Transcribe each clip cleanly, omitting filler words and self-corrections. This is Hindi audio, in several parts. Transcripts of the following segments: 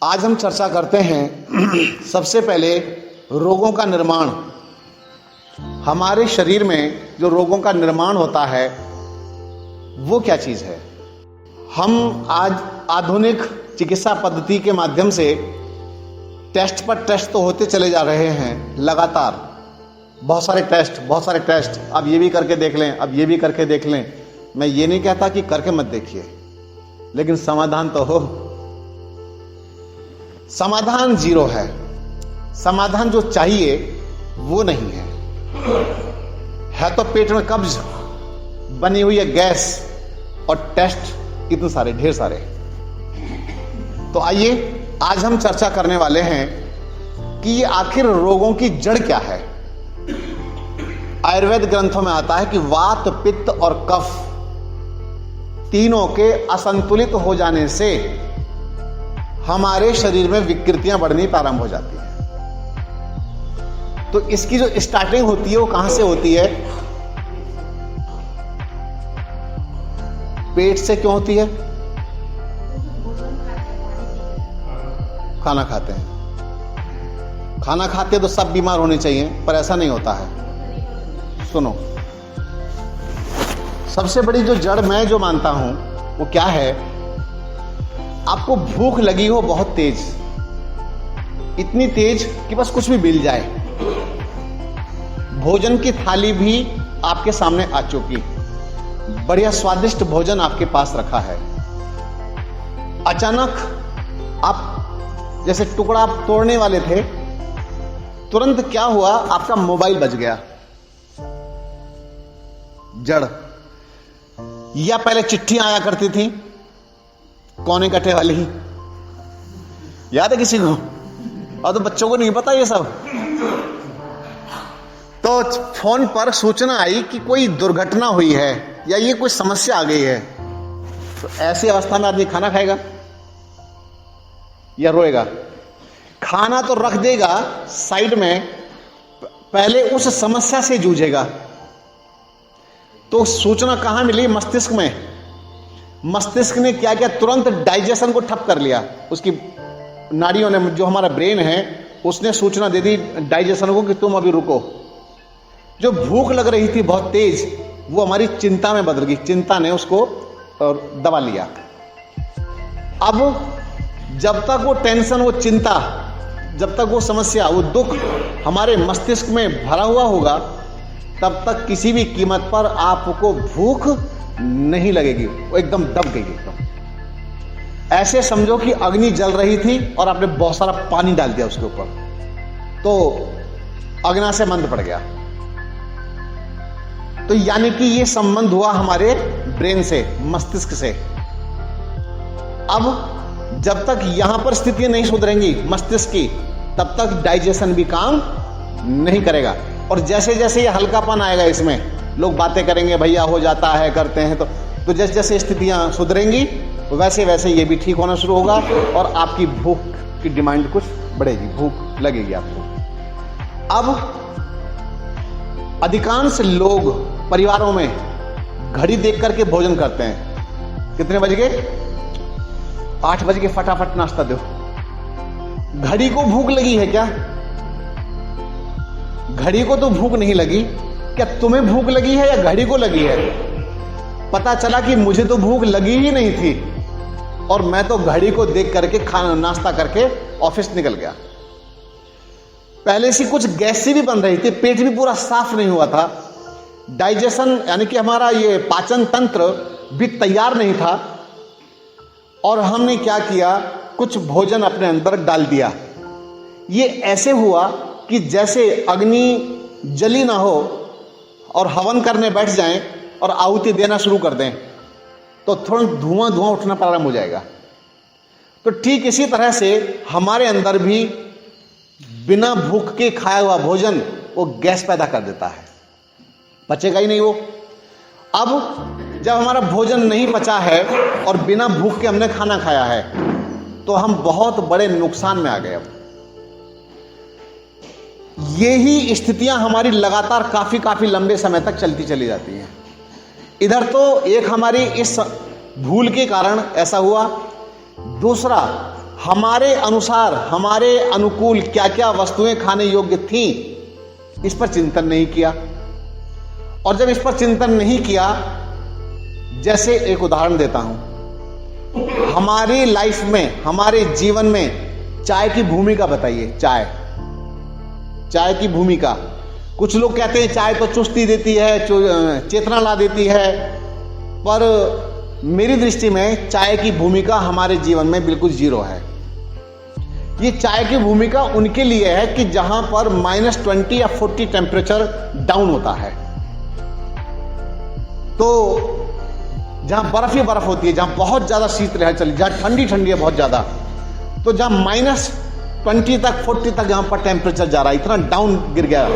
आज हम चर्चा करते हैं सबसे पहले रोगों का निर्माण। हमारे शरीर में जो रोगों का निर्माण होता है वो क्या चीज़ है। हम आज आधुनिक चिकित्सा पद्धति के माध्यम से टेस्ट पर टेस्ट तो होते चले जा रहे हैं लगातार। बहुत सारे टेस्ट, अब ये भी करके देख लें, अब ये भी करके देख लें। मैं ये नहीं कहता कि करके मत देखिए, लेकिन समाधान तो हो। समाधान जीरो है। समाधान जो चाहिए वो नहीं है तो पेट में कब्ज, बनी हुई है गैस, और टेस्ट इतने सारे, ढेर सारे। तो आइए आज हम चर्चा करने वाले हैं कि ये आखिर रोगों की जड़ क्या है। आयुर्वेद ग्रंथों में आता है कि वात, पित्त और कफ तीनों के असंतुलित हो जाने से हमारे शरीर में विकृतियां बढ़नी प्रारंभ हो जाती हैं। तो इसकी जो स्टार्टिंग होती है वो कहां से होती है? पेट से क्यों होती है? खाना खाते हैं। खाना खाते तो सब बीमार होने चाहिए, पर ऐसा नहीं होता है। सुनो, सबसे बड़ी जो जड़ मैं जो मानता हूं वो क्या है? आपको भूख लगी हो बहुत तेज, इतनी तेज कि बस कुछ भी मिल जाए। भोजन की थाली भी आपके सामने आ चुकी, बढ़िया स्वादिष्ट भोजन आपके पास रखा है। अचानक आप जैसे टुकड़ा तोड़ने वाले थे, तुरंत क्या हुआ? आपका मोबाइल बज गया। जड़। या पहले चिट्ठियां आया करती थी, कौने कटे वाली, याद है किसी को? और तो बच्चों को नहीं पता ये सब। तो फोन पर सूचना आई कि कोई दुर्घटना हुई है या ये कोई समस्या आ गई है। तो ऐसी अवस्था में आदमी खाना खाएगा या रोएगा? खाना तो रख देगा साइड में, पहले उस समस्या से जूझेगा। तो सूचना कहां मिली? मस्तिष्क में। मस्तिष्क ने क्या किया? तुरंत डाइजेशन को ठप कर लिया। उसकी नाड़ियों ने, जो हमारा ब्रेन है, उसने सूचना दे दी डाइजेशन को कि तुम अभी रुको। जो भूख लग रही थी बहुत तेज, वो हमारी चिंता में बदल गई। चिंता ने उसको दबा लिया। अब जब तक वो टेंशन, वो चिंता, जब तक वो समस्या, वो दुख हमारे मस्तिष्क में भरा हुआ होगा, तब तक किसी भी कीमत पर आपको भूख नहीं लगेगी। वो एकदम दब गई। एकदम ऐसे समझो कि अग्नि जल रही थी और आपने बहुत सारा पानी डाल दिया उसके ऊपर, तो अग्नि से मंद पड़ गया। तो यानी कि ये संबंध हुआ हमारे ब्रेन से, मस्तिष्क से। अब जब तक यहां पर स्थितियां नहीं सुधरेंगी मस्तिष्क की, तब तक डाइजेशन भी काम नहीं करेगा। और जैसे जैसे ये हल्कापन आएगा, इसमें लोग बातें करेंगे, भैया हो जाता है, करते हैं। तो जैसे जैसे स्थितियां सुधरेंगी वैसे वैसे ये भी ठीक होना शुरू होगा और आपकी भूख की डिमांड कुछ बढ़ेगी, भूख लगेगी आपको। अब अधिकांश लोग परिवारों में घड़ी देख करके भोजन करते हैं। कितने बज गए? 8 बज के, फटाफट नाश्ता दो। घड़ी को भूख लगी है क्या? घड़ी को तो भूख नहीं लगी। क्या तुम्हें भूख लगी है या घड़ी को लगी है? पता चला कि मुझे तो भूख लगी ही नहीं थी और मैं तो घड़ी को देख करके खाना नाश्ता करके ऑफिस निकल गया। पहले से कुछ गैस सी भी बन रही थी, पेट भी पूरा साफ नहीं हुआ था, डाइजेशन यानी कि हमारा ये पाचन तंत्र भी तैयार नहीं था। और हमने क्या किया? कुछ भोजन अपने अंदर डाल दिया। ये ऐसे हुआ कि जैसे अग्नि जली ना हो और हवन करने बैठ जाएं और आहुति देना शुरू कर दें, तो थोड़ा धुआं धुआं उठना प्रारंभ हो जाएगा। तो ठीक इसी तरह से हमारे अंदर भी बिना भूख के खाया हुआ भोजन वो गैस पैदा कर देता है, पचेगा ही नहीं वो। अब जब हमारा भोजन नहीं पचा है और बिना भूख के हमने खाना खाया है, तो हम बहुत बड़े नुकसान में आ गए। अब यही स्थितियां हमारी लगातार काफी लंबे समय तक चलती चली जाती हैं। इधर तो एक हमारी इस भूल के कारण ऐसा हुआ, दूसरा हमारे अनुसार, हमारे अनुकूल क्या क्या वस्तुएं खाने योग्य थी, इस पर चिंतन नहीं किया। और जब इस पर चिंतन नहीं किया, जैसे एक उदाहरण देता हूं, हमारी लाइफ में, हमारे जीवन में चाय की भूमिका बताइए। चाय की भूमिका, कुछ लोग कहते हैं चाय तो चुस्ती देती है, चेतना ला देती है, पर मेरी दृष्टि में चाय की भूमिका हमारे जीवन में बिल्कुल जीरो है। ये चाय की भूमिका उनके लिए है कि जहां पर -20 या 40 टेम्परेचर डाउन होता है, तो जहां बर्फ ही बर्फ होती है, जहां बहुत ज्यादा शीतलहर चली, जहां ठंडी ठंडी है बहुत ज्यादा, तो जहां -20 तक 40 तक जहां पर टेम्परेचर जा रहा है, इतना डाउन गिर गया,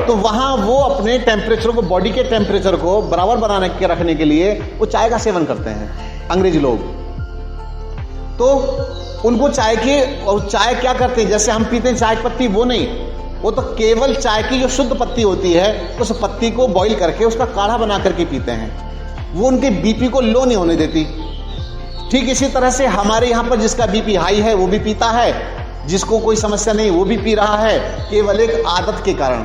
तो वहां वो अपने टेम्परेचर को, बॉडी के टेम्परेचर को बराबर बनाने के रखने के लिए वो चाय का सेवन करते हैं अंग्रेजी लोग। तो उनको चाय के, और चाय क्या करते हैं, जैसे हम पीते हैं चाय की पत्ती, वो नहीं, वो तो केवल चाय की जो शुद्ध पत्ती होती है उस पत्ती को बॉईल करके उसका काढ़ा बना करके पीते हैं। वो उनके बीपी को लो नहीं होने देती। ठीक इसी तरह से हमारे यहाँ पर जिसका बीपी हाई है वो भी पीता है, जिसको कोई समस्या नहीं वो भी पी रहा है, केवल एक आदत के कारण।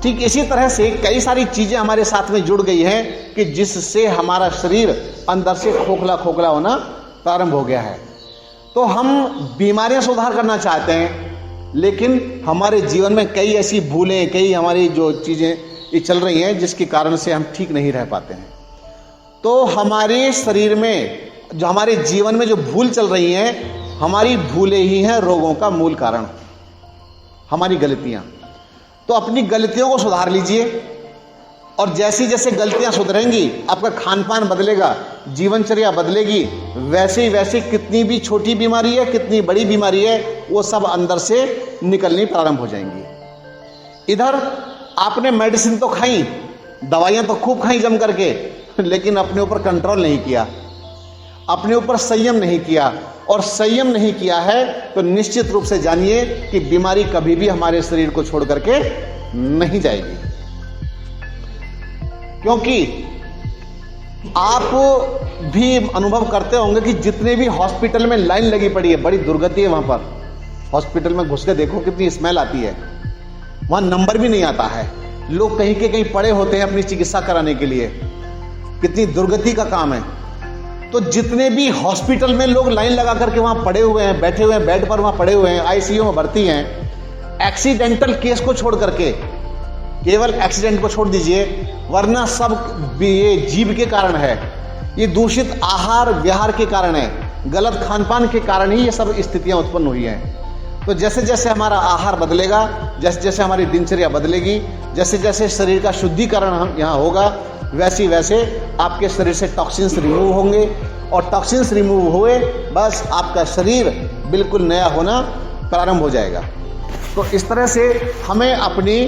ठीक इसी तरह से कई सारी चीजें हमारे साथ में जुड़ गई हैं कि जिससे हमारा शरीर अंदर से खोखला खोखला होना प्रारंभ हो गया है। तो हम बीमारियां सुधार करना चाहते हैं, लेकिन हमारे जीवन में कई ऐसी भूलें, कई हमारी जो चीजें ये चल रही हैं जिसके कारण से हम ठीक नहीं रह पाते हैं। तो हमारे शरीर में, जो हमारे जीवन में जो भूल चल रही हैं, हमारी भूलें ही हैं रोगों का मूल कारण, हमारी गलतियां। तो अपनी गलतियों को सुधार लीजिए, और जैसी जैसे गलतियां सुधरेंगी, आपका खान पान बदलेगा, जीवनचर्या बदलेगी, वैसे ही वैसे कितनी भी छोटी बीमारी है, कितनी बड़ी बीमारी है, वो सब अंदर से निकलनी प्रारंभ हो जाएंगी। इधर आपने मेडिसिन तो खाई, दवाइयां तो खूब खाई जम करके, लेकिन अपने ऊपर कंट्रोल नहीं किया, अपने ऊपर संयम नहीं किया, और संयम नहीं किया है तो निश्चित रूप से जानिए कि बीमारी कभी भी हमारे शरीर को छोड़ करके नहीं जाएगी। क्योंकि आप भी अनुभव करते होंगे कि जितने भी हॉस्पिटल में लाइन लगी पड़ी है, बड़ी दुर्गति है वहां पर। हॉस्पिटल में घुस के देखो कितनी स्मेल आती है, वहां नंबर भी नहीं आता है, लोग कहीं के कहीं पड़े होते हैं अपनी चिकित्सा कराने के लिए, कितनी दुर्गति का काम है। तो जितने भी हॉस्पिटल में लोग लाइन लगा करके वहां पड़े हुए हैं, बैठे हुए हैं, बेड पर वहां पड़े हुए हैं, आईसीयू में भर्ती हैं, एक्सीडेंटल केस को छोड़ करके, केवल एक्सीडेंट को छोड़ दीजिए, वरना सब ये जीव के कारण है, ये दूषित आहार विहार के कारण है, गलत खान पान के कारण ही ये सब स्थितियां उत्पन्न हुई हैं। तो जैसे जैसे हमारा आहार बदलेगा, जैसे जैसे हमारी दिनचर्या बदलेगी, जैसे जैसे शरीर का शुद्धिकरण हम यहाँ होगा, वैसे वैसे आपके शरीर से टॉक्सिन्स रिमूव होंगे, और टॉक्सिन्स रिमूव हुए बस आपका शरीर बिल्कुल नया होना प्रारंभ हो जाएगा। तो इस तरह से हमें अपनी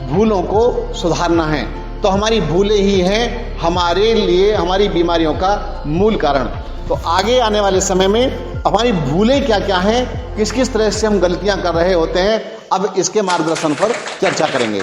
भूलों को सुधारना है। तो हमारी भूलें ही हैं हमारे लिए हमारी बीमारियों का मूल कारण। तो आगे आने वाले समय में हमारी भूलें क्या क्या हैं, किस किस तरह से हम गलतियां कर रहे होते हैं, अब इसके मार्गदर्शन पर चर्चा करेंगे।